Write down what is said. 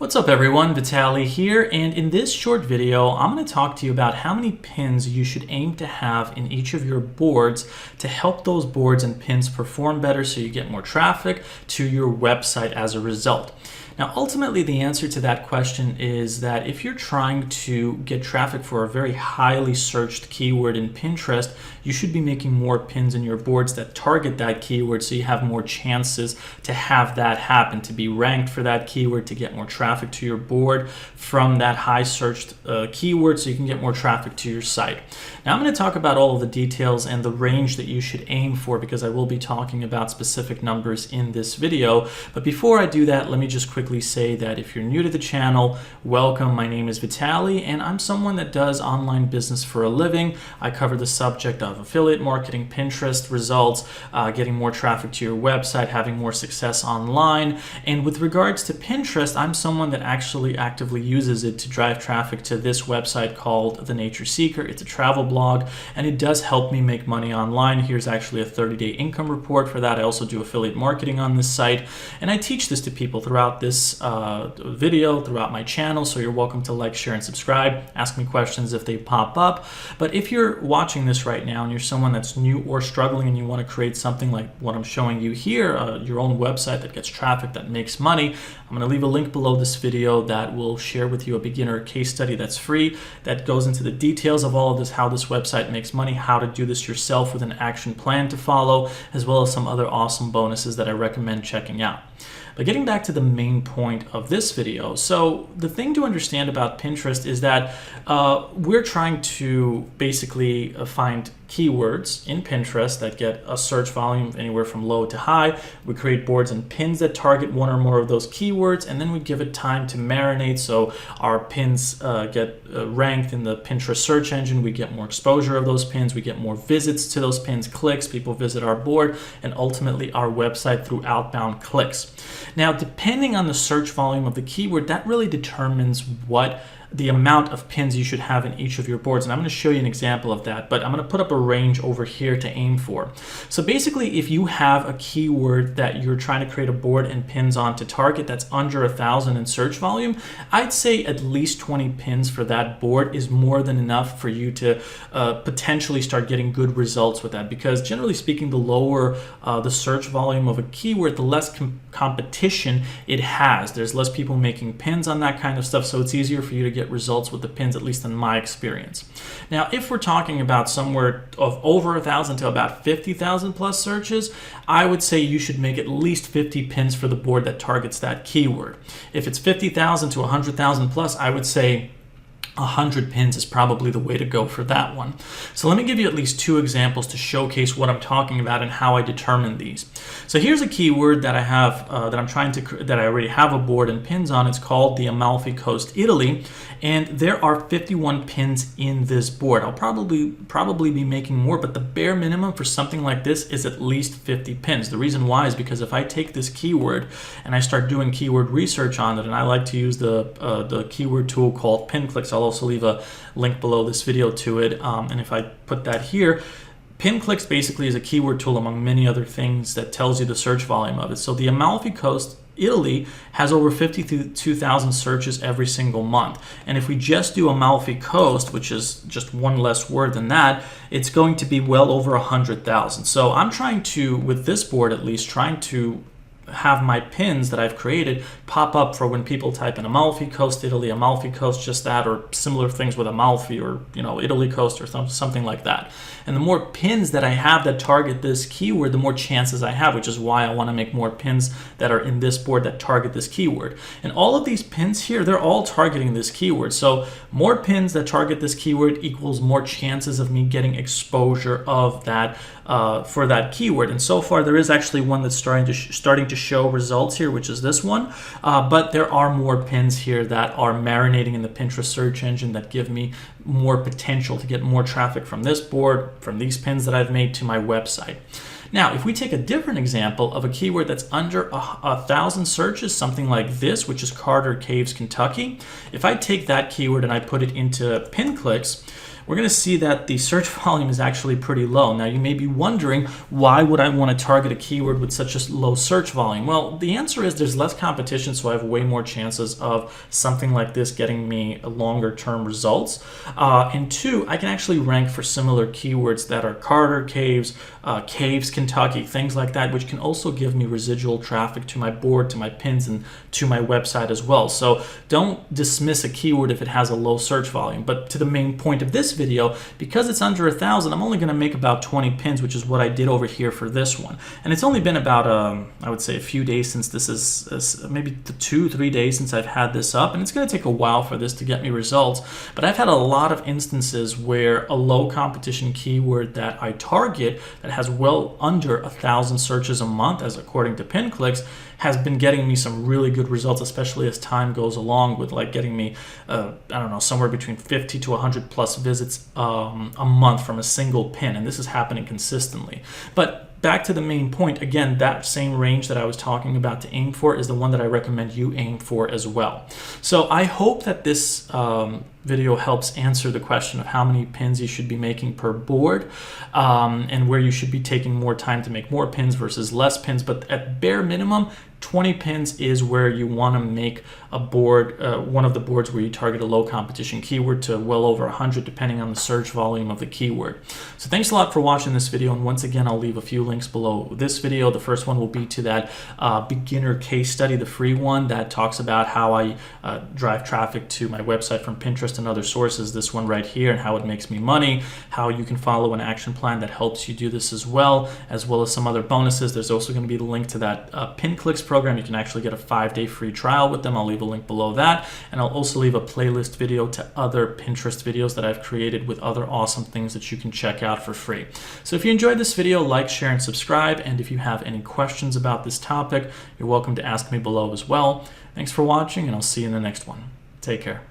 What's up everyone, Vitaly here, and in this short video I'm going to talk to you about how many pins you should aim to have in each of your boards to help those boards and pins perform better so you get more traffic to your website as a result. Now ultimately the answer to that question is that if you're trying to get traffic for a very highly searched keyword in Pinterest, you should be making more pins in your boards that target that keyword so you have more chances to have that happen, to be ranked for that keyword, to get more traffic to your board from that high searched keyword so you can get more traffic to your site. Now I'm going to talk about all of the details and the range that you should aim for because I will be talking about specific numbers in this video. But before I do that, let me just quickly say that if you're new to the channel, welcome. My name is Vitaly and I'm someone that does online business for a living. I cover the subject of affiliate marketing, Pinterest results, getting more traffic to your website, having more success online. And with regards to Pinterest, I'm someone that actually actively uses it to drive traffic to this website called The Nature Seeker. It's a travel blog and it does help me make money online. Here's actually a 30-day income report for that. I also do affiliate marketing on this site and I teach this to people throughout this video, throughout my channel, so you're welcome to like, share, and subscribe. Ask me questions if they pop up. But if you're watching this right now and you're someone that's new or struggling and you want to create something like what I'm showing you here, your own website that gets traffic, that makes money, I'm going to leave a link below this video that will share with you a beginner case study that's free, that goes into the details of all of this, how this website makes money, how to do this yourself with an action plan to follow, as well as some other awesome bonuses that I recommend checking out. But getting back to the main point of this video, so the thing to understand about Pinterest is that we're trying to basically find keywords in Pinterest that get a search volume anywhere from low to high. We create boards and pins that target one or more of those keywords, and then we give it time to marinate so our pins get ranked in the Pinterest search engine. We get more exposure of those pins, we get more visits to those pins, clicks, people visit our board, and ultimately our website through outbound clicks. Now, depending on the search volume of the keyword, that really determines what the amount of pins you should have in each of your boards. And I'm going to show you an example of that, but I'm going to put up a range over here to aim for. So basically, if you have a keyword that you're trying to create a board and pins on to target that's under 1,000 in search volume, I'd say at least 20 pins for that board is more than enough for you to potentially start getting good results with that. Because generally speaking, the lower the search volume of a keyword, the less competition it has. There's less people making pins on that kind of stuff, so it's easier for you to get results with the pins, at least in my experience. Now, if we're talking about somewhere of over 1,000 to about 50,000 plus searches, I would say you should make at least 50 pins for the board that targets that keyword. If it's 50,000 to 100,000 plus, I would say 100 pins is probably the way to go for that one. So let me give you at least two examples to showcase what I'm talking about and how I determine these. So here's a keyword that I have that I already have a board and pins on. It's called the Amalfi Coast, Italy, and there are 51 pins in this board. I'll probably be making more, but the bare minimum for something like this is at least 50 pins. The reason why is because if I take this keyword and I start doing keyword research on it, and I like to use the keyword tool called PinClicks. I'll also leave a link below this video to it, and if I put that here, PinClicks basically is a keyword tool among many other things that tells you the search volume of it. So the Amalfi Coast, Italy has over 52,000 searches every single month. And if we just do Amalfi Coast, which is just one less word than that, it's going to be well over 100,000. So I'm trying to, with this board at least, trying to have my pins that I've created pop up for when people type in Amalfi Coast, Italy, Amalfi Coast, just that, or similar things with Amalfi or Italy Coast or something like that. And the more pins that I have that target this keyword, the more chances I have, which is why I want to make more pins that are in this board that target this keyword. And all of these pins here, they're all targeting this keyword. So more pins that target this keyword equals more chances of me getting exposure of that for that keyword. And so far there is actually one that's starting to show results here, which is this one, but there are more pins here that are marinating in the Pinterest search engine that give me more potential to get more traffic from this board, from these pins that I've made to my website. Now, if we take a different example of a keyword that's under 1,000 searches, something like this, which is Carter Caves, Kentucky, if I take that keyword and I put it into PinClicks, we're going to see that the search volume is actually pretty low. Now, you may be wondering, why would I want to target a keyword with such a low search volume? Well, the answer is there's less competition, so I have way more chances of something like this getting me longer term results. And two, I can actually rank for similar keywords that are Carter Caves, Caves, Kentucky, things like that, which can also give me residual traffic to my board, to my pins, and to my website as well. So don't dismiss a keyword if it has a low search volume. But to the main point of this video, because it's under 1,000, I'm only going to make about 20 pins, which is what I did over here for this one. And it's only been about, I would say, a few days since this is, maybe 2-3 days since I've had this up. And it's going to take a while for this to get me results. But I've had a lot of instances where a low competition keyword that I target that has well under 1,000 searches a month, as according to PinClicks, has been getting me some really good results, especially as time goes along, with like getting me, I don't know, somewhere between 50 to 100 plus visits a month from a single pin. And this is happening consistently. But back to the main point, again, that same range that I was talking about to aim for is the one that I recommend you aim for as well. So I hope that this video helps answer the question of how many pins you should be making per board, and where you should be taking more time to make more pins versus less pins. But at bare minimum, 20 pins is where you want to make a board, one of the boards where you target a low competition keyword, to well over 100 depending on the search volume of the keyword. So thanks a lot for watching this video, and once again I'll leave a few links below this video. The first one will be to that beginner case study, the free one that talks about how I drive traffic to my website from Pinterest and other sources, this one right here, and how it makes me money, how you can follow an action plan that helps you do this as well as some other bonuses. There's also going to be the link to that PinClicks program. You can actually get a 5-day free trial with them. I'll leave a link below that, and I'll also leave a playlist video to other Pinterest videos that I've created with other awesome things that you can check out for free. So if you enjoyed this video, like, share, and subscribe, and if you have any questions about this topic, you're welcome to ask me below as well. Thanks for watching, and I'll see you in the next one. Take care.